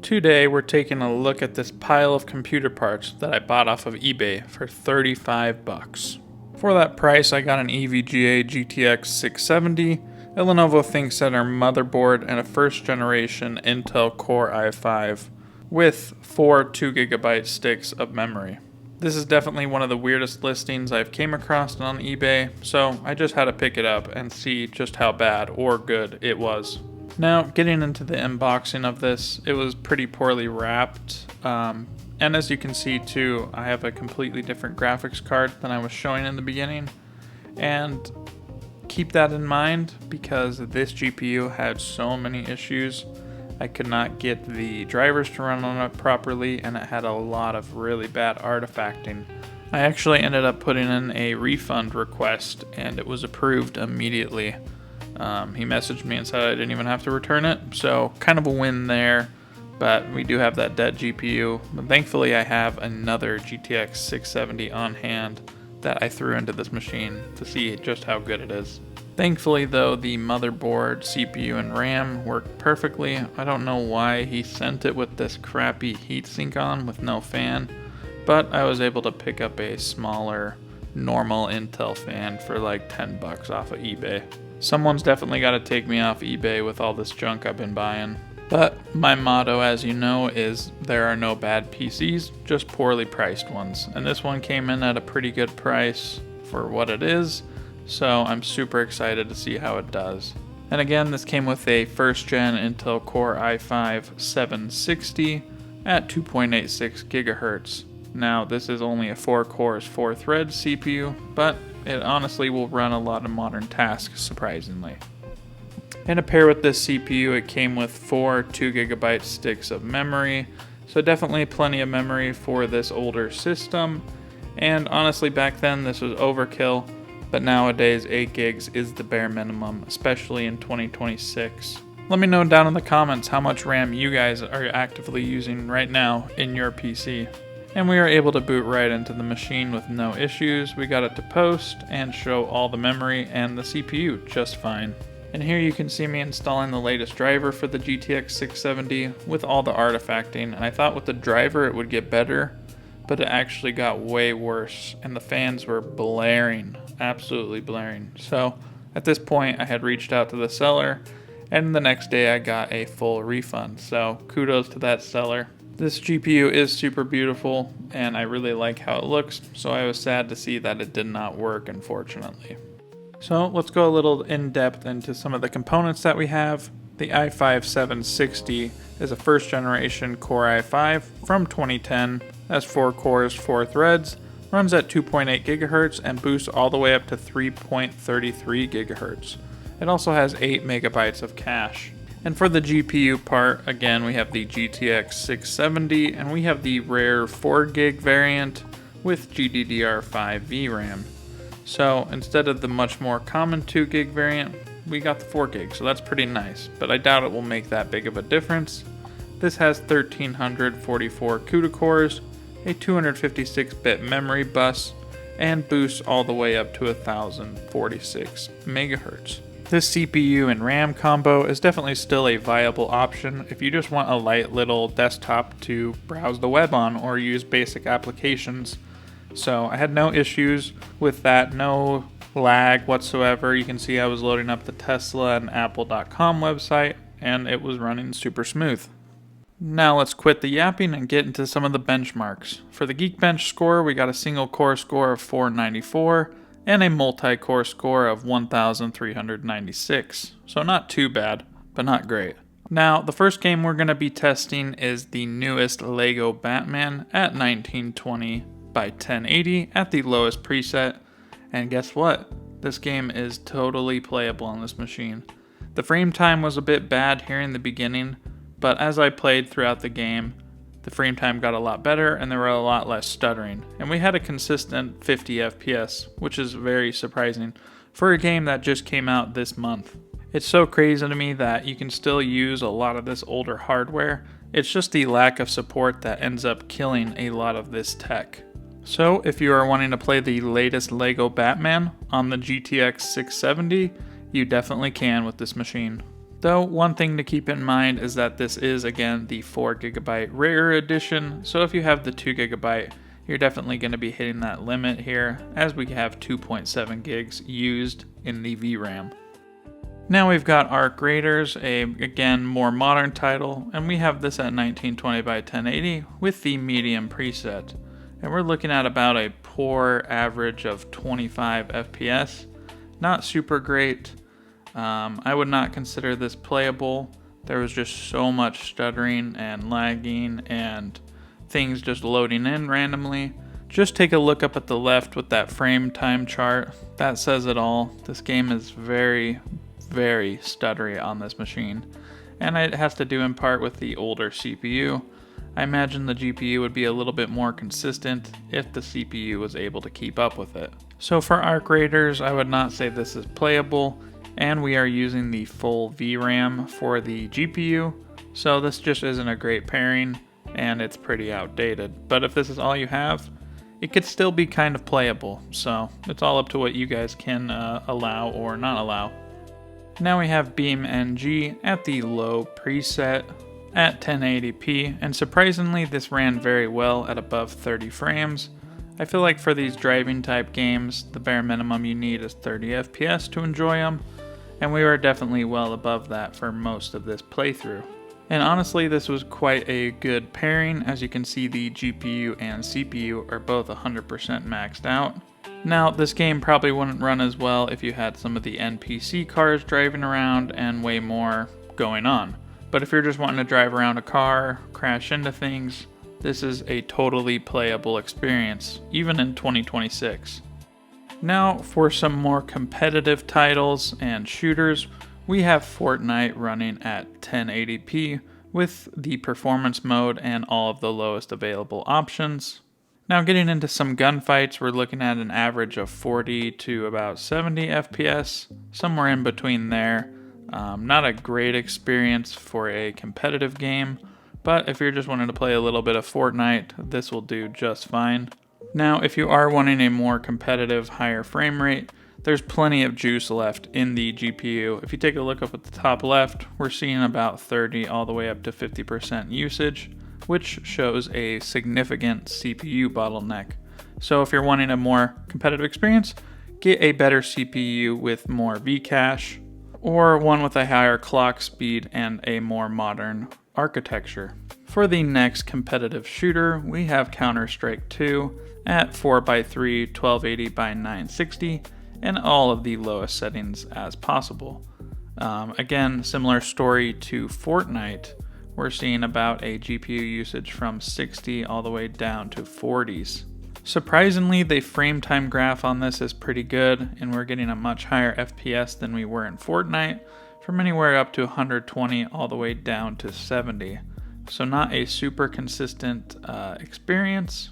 Today we're taking a look at this pile of computer parts that I bought off of eBay for 35 bucks. For that price I got an EVGA GTX 670, a Lenovo ThinkCentre motherboard, and a first generation Intel Core i5 with 4 2GB sticks of memory. This is definitely one of the weirdest listings I've came across on eBay, so I just had to pick it up and see just how bad or good it was. Now, getting into the unboxing of this, it was pretty poorly wrapped, and as you can see too, I have a completely different graphics card than I was showing in the beginning, and keep that in mind because this GPU had so many issues. I could not get the drivers to run on it properly, and it had a lot of really bad artifacting. I actually ended up putting in a refund request, and it was approved immediately. He messaged me and said I didn't even have to return it, so kind of a win there, but we do have that dead GPU. But thankfully I have another GTX 670 on hand that I threw into this machine to see just how good it is. Thankfully though, the motherboard, CPU, and RAM worked perfectly. I don't know why he sent it with this crappy heatsink on with no fan, but I was able to pick up a smaller, normal Intel fan for like 10 bucks off of eBay. Someone's definitely got to take me off eBay with all this junk I've been buying. But my motto, as you know, is there are no bad PCs, just poorly priced ones. And this one came in at a pretty good price for what it is, so I'm super excited to see how it does. And again, this came with a first gen Intel Core i5 760 at 2.86 gigahertz. Now, this is only a 4 cores, 4 threads CPU, but it honestly will run a lot of modern tasks, surprisingly. And to pair with this CPU, it came with 4 2GB sticks of memory, so definitely plenty of memory for this older system. And honestly, back then this was overkill, but nowadays 8 gigs is the bare minimum, especially in 2026. Let me know down in the comments how much RAM you guys are actively using right now in your PC. And we are able to boot right into the machine with no issues. We got it to post and show all the memory and the CPU just fine. And here you can see me installing the latest driver for the GTX 670 with all the artifacting. And I thought with the driver it would get better, but it actually got way worse. And the fans were blaring, absolutely blaring. So at this point I had reached out to the seller, and the next day I got a full refund. So kudos to that seller. This GPU is super beautiful, and I really like how it looks, so I was sad to see that it did not work, unfortunately. So let's go a little in-depth into some of the components that we have. The i5 760 is a first generation Core i5 from 2010, has 4 cores, 4 threads, runs at 2.8 GHz, and boosts all the way up to 3.33 GHz. It also has 8 MB of cache. And for the GPU part, again, we have the GTX 670, and we have the rare 4GB variant with GDDR5 VRAM. So instead of the much more common 2GB variant, we got the 4GB, so that's pretty nice, but I doubt it will make that big of a difference. This has 1344 CUDA cores, a 256-bit memory bus, and boosts all the way up to 1046 MHz. This CPU and RAM combo is definitely still a viable option if you just want a light little desktop to browse the web on or use basic applications. So I had no issues with that, no lag whatsoever. You can see I was loading up the Tesla and Apple.com website, and it was running super smooth. Now let's quit the yapping and get into some of the benchmarks. For the Geekbench score, we got a single core score of 494, and a multi-core score of 1,396. So not too bad, but not great. Now, the first game we're going to be testing is the newest Lego Batman at 1920 by 1080 at the lowest preset. And guess what? This game is totally playable on this machine. The frame time was a bit bad here in the beginning, but as I played throughout the game, the frame time got a lot better and there were a lot less stuttering. And we had a consistent 50 FPS, which is very surprising for a game that just came out this month. It's so crazy to me that you can still use a lot of this older hardware. It's just the lack of support that ends up killing a lot of this tech. So if you are wanting to play the latest Lego Batman on the GTX 670, you definitely can with this machine. Though one thing to keep in mind is that this is again the 4GB rare edition, so if you have the 2GB, you're definitely going to be hitting that limit here, as we have 2.7 gigs used in the VRAM. Now we've got Arc Raiders, again more modern title, and we have this at 1920 by 1080 with the medium preset. And we're looking at about a poor average of 25 FPS. Not super great. I would not consider this playable. There was just so much stuttering and lagging and things just loading in randomly. Just take a look up at the left with that frame time chart. That says it all. This game is very, very stuttery on this machine. And it has to do in part with the older CPU. I imagine the GPU would be a little bit more consistent if the CPU was able to keep up with it. So for Arc Raiders, I would not say this is playable, and we are using the full VRAM for the GPU, so this just isn't a great pairing, and it's pretty outdated. But if this is all you have, it could still be kind of playable, so it's all up to what you guys can allow or not allow. Now we have BeamNG at the low preset at 1080p, and surprisingly this ran very well at above 30 frames. I feel like for these driving type games, the bare minimum you need is 30 FPS to enjoy them, and we were definitely well above that for most of this playthrough. And honestly, this was quite a good pairing. As you can see, the GPU and CPU are both 100% maxed out. Now, this game probably wouldn't run as well if you had some of the NPC cars driving around and way more going on. But if you're just wanting to drive around a car, crash into things, this is a totally playable experience, even in 2026. Now, for some more competitive titles and shooters, we have Fortnite running at 1080p with the performance mode and all of the lowest available options. Now, getting into some gunfights, we're looking at an average of 40 to about 70 FPS, somewhere in between there. Not a great experience for a competitive game, but if you're just wanting to play a little bit of Fortnite, this will do just fine. Now, if you are wanting a more competitive, higher frame rate, there's plenty of juice left in the GPU. If you take a look up at the top left, we're seeing about 30 all the way up to 50% usage, which shows a significant CPU bottleneck. So if you're wanting a more competitive experience, get a better CPU with more Vcache, or one with a higher clock speed and a more modern architecture. For the next competitive shooter, we have Counter-Strike 2 at 4x3 1280 by 960 and all of the lowest settings as possible. Again, similar story to Fortnite. We're seeing about a GPU usage from 60 all the way down to 40s. Surprisingly, the frame time graph on this is pretty good, and we're getting a much higher FPS than we were in Fortnite, from anywhere up to 120 all the way down to 70. So not a super consistent experience,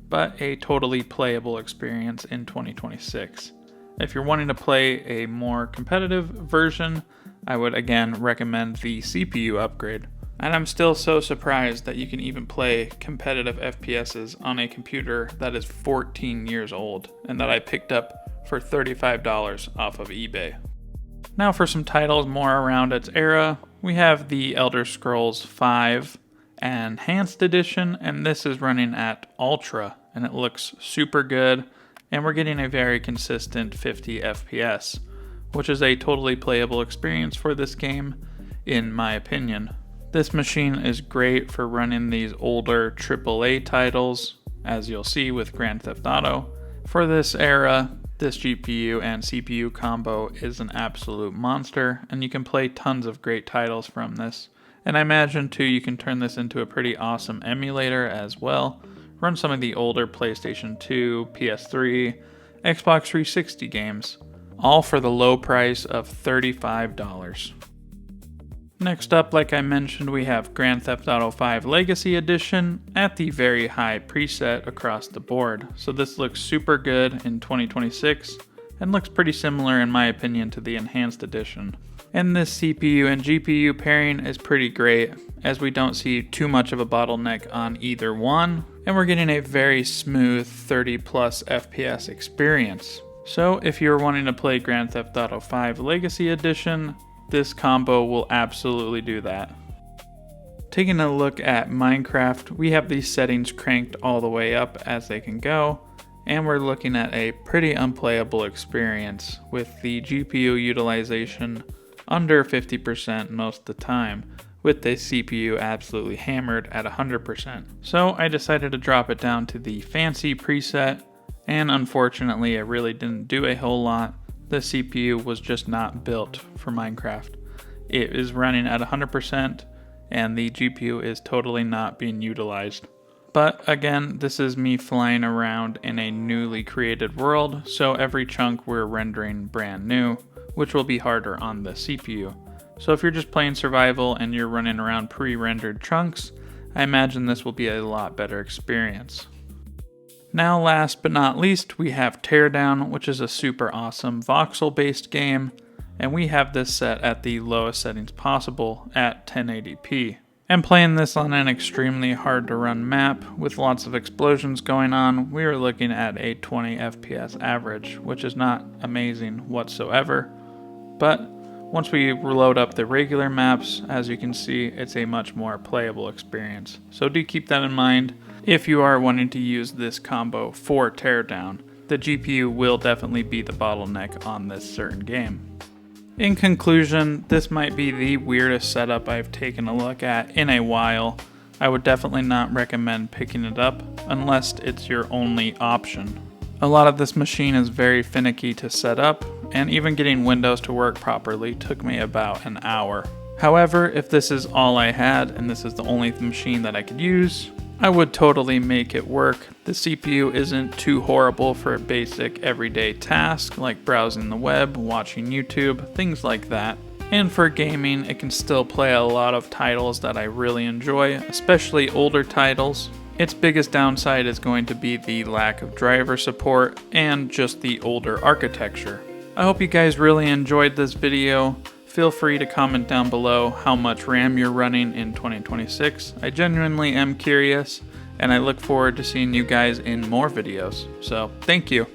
but a totally playable experience in 2026. If you're wanting to play a more competitive version, I would again recommend the CPU upgrade. And I'm still so surprised that you can even play competitive FPSs on a computer that is 14 years old and that I picked up for $35 off of eBay. Now for some titles more around its era, we have the Elder Scrolls V Enhanced Edition, and this is running at Ultra, and it looks super good, and we're getting a very consistent 50 FPS, which is a totally playable experience for this game, in my opinion. This machine is great for running these older AAA titles, as you'll see with Grand Theft Auto. For this era, this GPU and CPU combo is an absolute monster, and you can play tons of great titles from this. And I imagine too you can turn this into a pretty awesome emulator as well. Run some of the older PlayStation 2, PS3, Xbox 360 games, all for the low price of $35. Next up, like I mentioned, we have Grand Theft Auto V Legacy Edition at the very high preset across the board. So this looks super good in 2026 and looks pretty similar in my opinion to the Enhanced Edition. And this CPU and GPU pairing is pretty great, as we don't see too much of a bottleneck on either one, and we're getting a very smooth 30 plus FPS experience. So if you're wanting to play Grand Theft Auto V Legacy Edition, this combo will absolutely do that. Taking a look at Minecraft, we have these settings cranked all the way up as they can go, and we're looking at a pretty unplayable experience with the GPU utilization under 50% most of the time, with the CPU absolutely hammered at 100%. So I decided to drop it down to the fancy preset, and unfortunately it really didn't do a whole lot. The CPU was just not built for Minecraft. It is running at 100% and the GPU is totally not being utilized. But again, this is me flying around in a newly created world, so every chunk we're rendering brand new, which will be harder on the CPU. So if you're just playing survival and you're running around pre-rendered chunks, I imagine this will be a lot better experience. Now last but not least, we have Teardown, which is a super awesome voxel-based game, and we have this set at the lowest settings possible at 1080p. And playing this on an extremely hard to run map with lots of explosions going on, we are looking at a 20 FPS average, which is not amazing whatsoever. But once we load up the regular maps, as you can see, it's a much more playable experience. So do keep that in mind if you are wanting to use this combo for Teardown. The GPU will definitely be the bottleneck on this certain game. In conclusion, this might be the weirdest setup I've taken a look at in a while. I would definitely not recommend picking it up unless it's your only option. A lot of this machine is very finicky to set up, and even getting Windows to work properly took me about an hour. However, if this is all I had and this is the only machine that I could use, I would totally make it work. The CPU isn't too horrible for a basic everyday task like browsing the web, watching YouTube, things like that. And for gaming, it can still play a lot of titles that I really enjoy, especially older titles. Its biggest downside is going to be the lack of driver support and just the older architecture. I hope you guys really enjoyed this video. Feel free to comment down below how much RAM you're running in 2026. I genuinely am curious, and I look forward to seeing you guys in more videos. So, thank you.